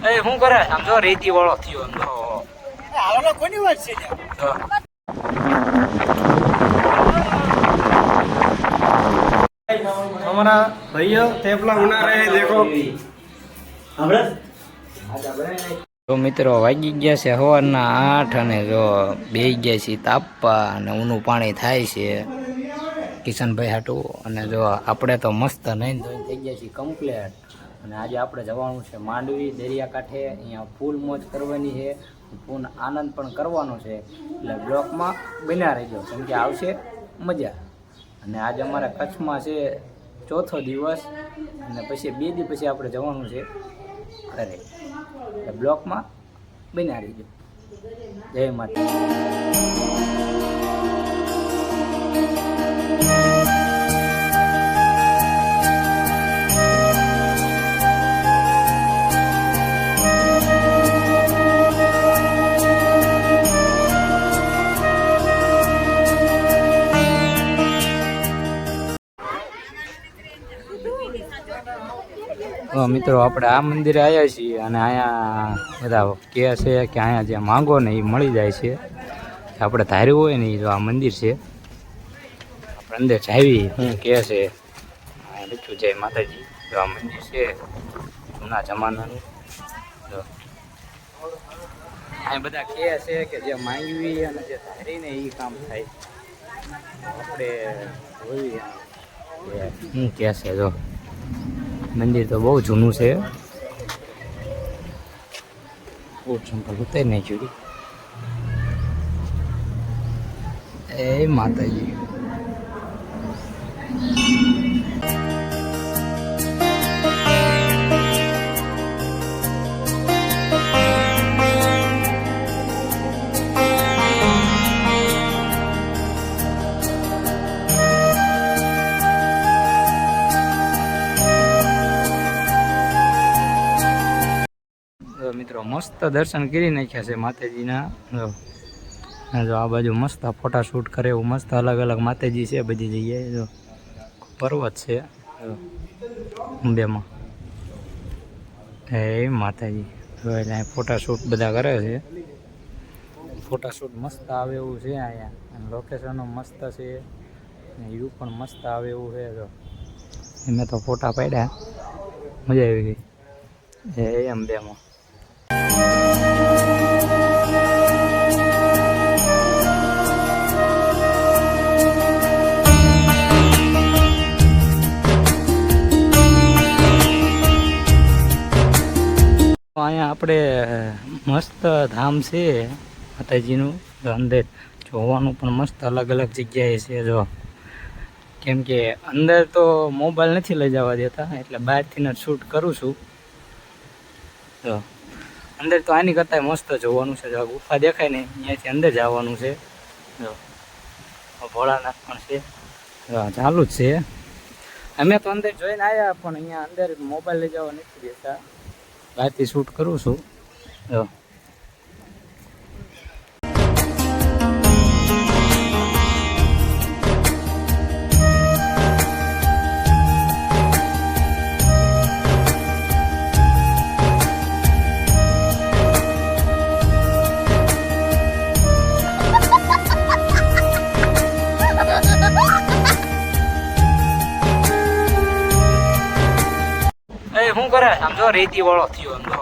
એ શું કરે આમ જો રેતી વાળો થયો આમ જો હાલો કોની વાત છે हमारा भैया थेपला बना रहे हैं देखो તો મિત્રો વાગી ગયા છે સવારના 8 અને જો બેસી ગયા છે તાપવા અને ઊનું પાણી થાય છે કિશનભાઈ હાટું અને જો આપણે તો મસ્ત નહીં ધોઈને થઈ ગયા છીએ કમ્પ્લેટ અને આજે આપણે જવાનું છે માંડવી દરિયાકાંઠે અહીંયા ફૂલ મોજ કરવાની છે ફૂલ આનંદ પણ કરવાનો છે એટલે બ્લોકમાં બન્યા રહેજો કેમ કે આવશે મજા અને આજે અમારા કચ્છમાં છે ચોથો દિવસ અને પછી 2 દિવસ પછી આપણે જવાનું છે ઘરે એટલે બ્લોકમાં બન્યા રહેજો જય માતા મિત્રો આપણે આ મંદિરે આવ્યા છીએ અને અહીંયા બધા કહે છે કે અહીંયા જે માંગો ને એ મળી જાય છે આપણે ધાર્યું હોય ને એ જો આ મંદિર છે આપણે અંદર જાવી શું કહે છે લખ્યું જય માતાજી જો આ મંદિર છે જૂના જમાનાનું જો અહીં બધા કહે છે કે જે માંગવી અને જે ધારીને એ કામ થાય આપણે જોઈએ શું કહે છે જો મંદિર તો બહુ જૂનું છે બહુ ચંપલ ઉતારી નાખ્યું એ માતાજી મિત્રો મસ્ત દર્શન કરી નાખ્યા છે માતાજીના જો આ બાજુ મસ્ત ફોટા શૂટ કરે એવું મસ્ત અલગ અલગ માતાજી છે બધી જગ્યાએ જો પર્વત છે અંબેમાં એ માતાજી એટલે ફોટા શૂટ બધા કરે છે ફોટા શૂટ મસ્ત આવે એવું છે અહીંયા લોકેશનો મસ્ત છે વ્યૂ પણ મસ્ત આવે એવું છે જો મેં તો ફોટા પાડ્યા મજા આવી ગઈ એ અંબેમાં અહીંયા આપણે મસ્ત ધામ છે માતાજીનું અંદર જોવાનું પણ મસ્ત અલગ અલગ જગ્યાએ છે જો કેમ કે અંદર તો મોબાઈલ નથી લઈ જવા દેતા એટલે બહારથી જ શૂટ કરું છું જો અંદર તો આની કરતાં મસ્ત જોવાનું છે જો ગુફા દેખાય ને અહીંયાથી અંદર જવાનું છે જો ભોળાનાથ પણ છે ચાલુ જ છે અમે તો અંદર જોઈને આવ્યા પણ અહીંયા અંદર મોબાઈલ લઈ જવા નથી દેતા બહારથી શૂટ કરું છું જો શું કરે આમ જો રેતી વાળો થયો આમ જો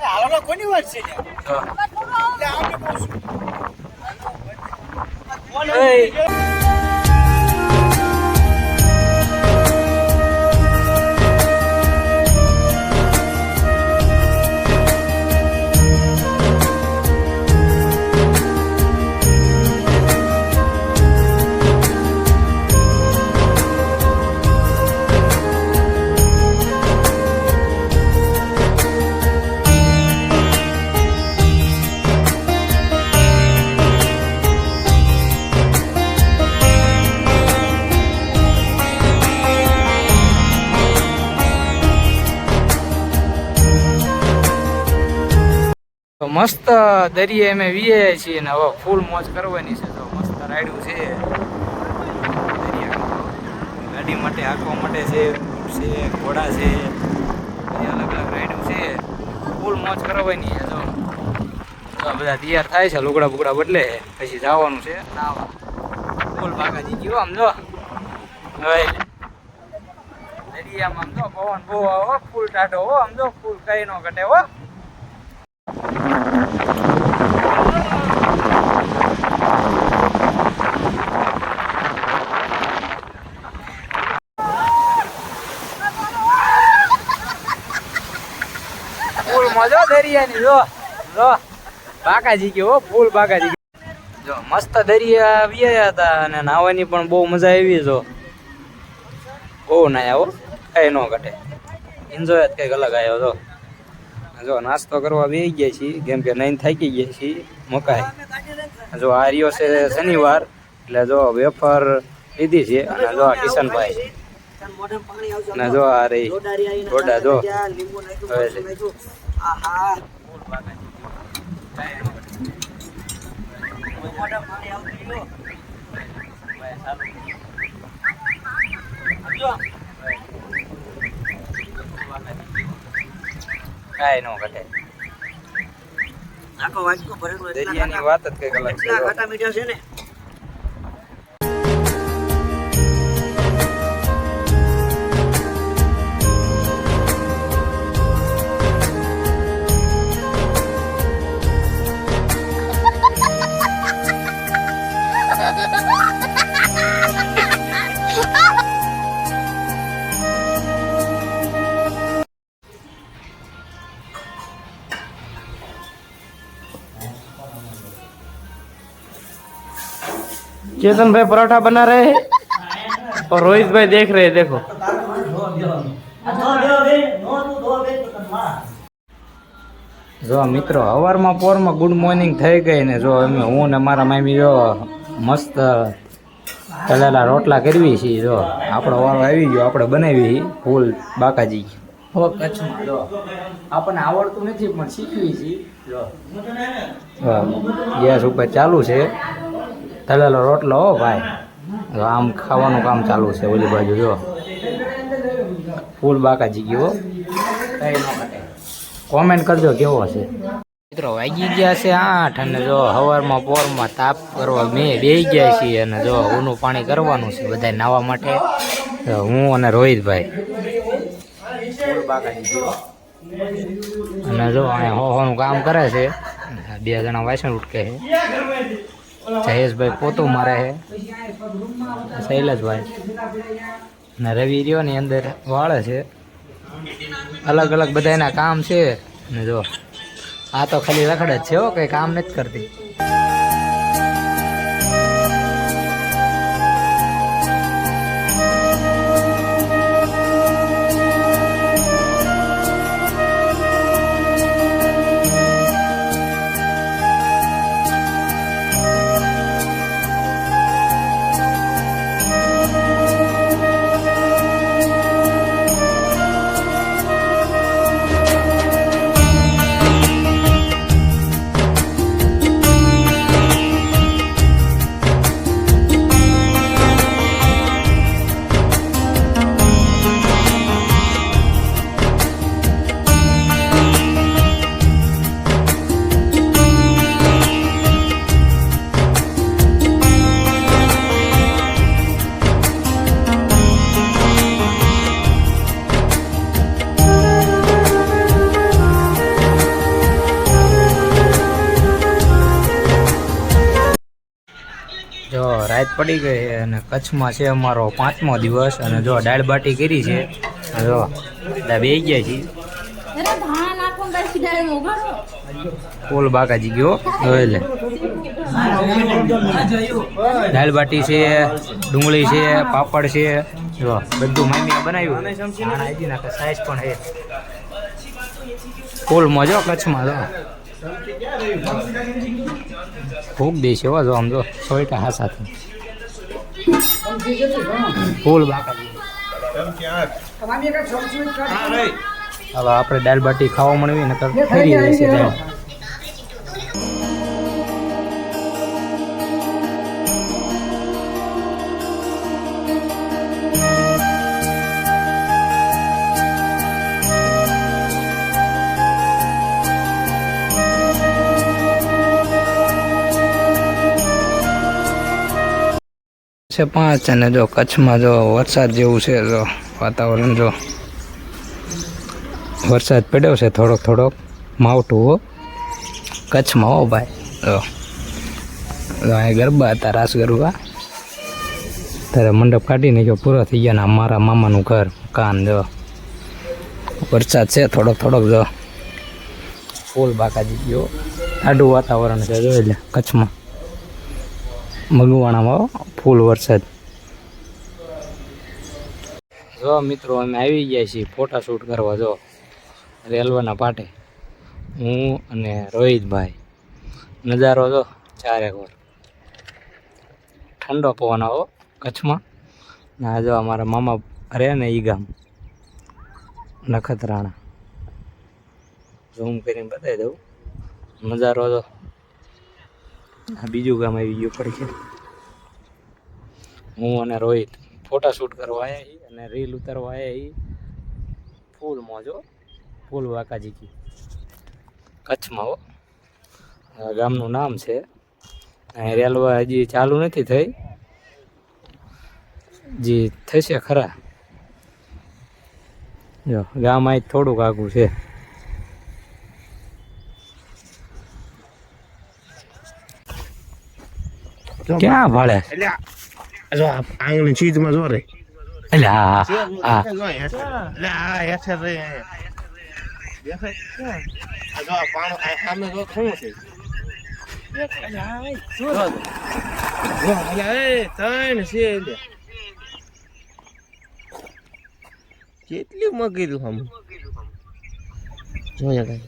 હાલો કોની વાત છે મસ્ત દરિયે અમે વીએ છીએ ને હવે ફૂલ મોજ કરવાની છે તો મસ્ત રાયડું છે ગાડી માટે હાંકવા માટે છે ઘોડા છે અલગ અલગ રાયડું છે ફૂલ મોજ કરવાની છે. જો બધા તૈયાર થાય છે, લુગડા બુગડા બદલે પછી જવાનું છે નાવા. ફૂલ બાકાજી ગયો આમ જો હવે દરિયામાં આમ જો પવન બહુ આવો, ફૂલ ટાઢો હો, આમ જો ફૂલ કઈ નો ઘટે હો. ફૂલ મજો દરિયાની જો જો બાકાજી ગયો ફૂલ બાકાજી. જો મસ્ત દરિયા વ્યાયા હતા અને નાહવાની પણ બહુ મજા આવી. જો બહુ નાયા હો, કઈ નો ઘટે, એન્જોય જ કંઈક અલગ આવ્યો. જો જો નાસ્તો કરવા બેસી ગયા છીએ, કેમ કે નહીં થાકી ગયા છીએ મકાઈ. જો આ રહ્યો છે શનિવાર, એટલે જો વેફર લીધી છે. અને જો આ કિશનભાઈ અને જો આ રહી ગોડા જો હવે છે. કાંઈ નો ઘટે, દરિયાની વાત જ કઈક અલગ છે. ખાટા મીઠા છે ને. चेतन भाई पराठा बना रहे हैं और रोहित भाई देख रहे हैं. देखो જો મિત્રો સવારમાં પોરમાં ગુડ મોર્નિંગ થઈ ગઈ ને જો અમે હું ને મારા મામી જો મસ્ત તળેલા રોટલા કરવી છીએ. જો આપણો વારો આવી ગયો, આપણે બનાવી ફૂલ બાકાજી હો કચ્છમાં. જો આપણને આવડતું નથી પણ શીખવી છીએ. જો ગેસ ઉપર ચાલુ છે તળેલો રોટલો હો ભાઈ. જો આમ ખાવાનું કામ ચાલુ છે ઓલી બાજુ. જો ફૂલ બાકાજી ગયો, કઈ ન ઘટે. કોમેન્ટ કરજો કેવો છે મિત્રો. વાગી ગયા છે 8 અને જો સવારમાં પોરમાં તાપ કરવા મેં બેસી ગયા છીએ. અને જો ઊનું પાણી કરવાનું છે બધા નાવા માટે. હું અને રોહિતભાઈ ફૂલ બાકાજી ગયો. અને જો અહીંયા હોનું કામ કરે છે. 2 જણા વાસણ ઉટકે છે. જયેશભાઈ પોતું મારે છે, શૈલેષભાઈ અને રવિ રહ્યો ની અંદર વાળે છે. અલગ અલગ બધા એના કામ છે. ને જો આ તો ખાલી રખડે જ છે હો, કઈ કામ નથી કરતી. જો રાત પડી ગઈ છે અને કચ્છમાં છે અમારો 5મો દિવસ. અને જો દાળ બાટી કરી છે. જો બેસી ગયા છીએ. ફૂલ બાકાજી ગયો હવે લે. દાળ બાટી છે, ડુંગળી છે, પાપડ છે. જો બધું મામીએ બનાવ્યું. સાઈઝ પણ છે ફૂલ મજો કચ્છમાં. જો ખૂબ દેશ એવા જો આમ જો સોયટા હા સાથે ફૂલ બાકાજી. હવે આપણે દાળ બાટી ખાવા મળવી ને ફરી રહેશે દાળ. છે 5 અને જો કચ્છમાં જો વરસાદ જેવું છે જો વાતાવરણ જો વરસાદ પડ્યો છે થોડોક માવઠું હો કચ્છમાં હો ભાઈ જો અહીં ગરબા હતા રાસ ગરબા ત્યારે મંડપ કાઢી નાખ્યો પૂરો થઈ ગયા ને મારા મામાનું ઘર કાન જો વરસાદ છે થોડોક જો ફૂલ બાકાજી ગયો આડું વાતાવરણ છે જો એટલે કચ્છમાં મગવાણામાં ફૂલ વરસાદ જો મિત્રો અમે આવી ગયા છીએ ફોટા શૂટ કરવા જો રેલવેના પાટે હું અને રોહિતભાઈ નજારો જો ચારેક વાર ઠંડો પવન આવો કચ્છમાં ના જો અમારા મામા રહે ને ઈ ગામ નખત્રાણા ઝૂમ કરીને બતાવી દઉં નજારો જો આ બીજું ગામ આવી ગયું પડી હું અને રોહિત ફોટા શૂટ કરવા આવ્યા છીએ અને રીલ ઉતારવા આવ્યા છીએ ફૂલ મોજો ફૂલ વાકાજી કી કચ્છમાં હો આ ગામનું નામ છે અહીં રેલવે હજી ચાલુ નથી થઈ જી થશે ખરા જો ગામ અહીં થોડુંક આગું છે ક્યાં ભાડે જો આંગળી ચીજમાં જો રે એટલે હા હા એટલે આ હેઠે રે દેખાય આ જો પાણો આ સામે જો શું છે કેટલી મગીરું હમ જોયા કઈ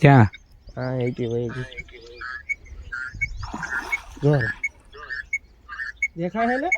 ક્યાં હા એકી ભાઈ જો દેખાય હે ને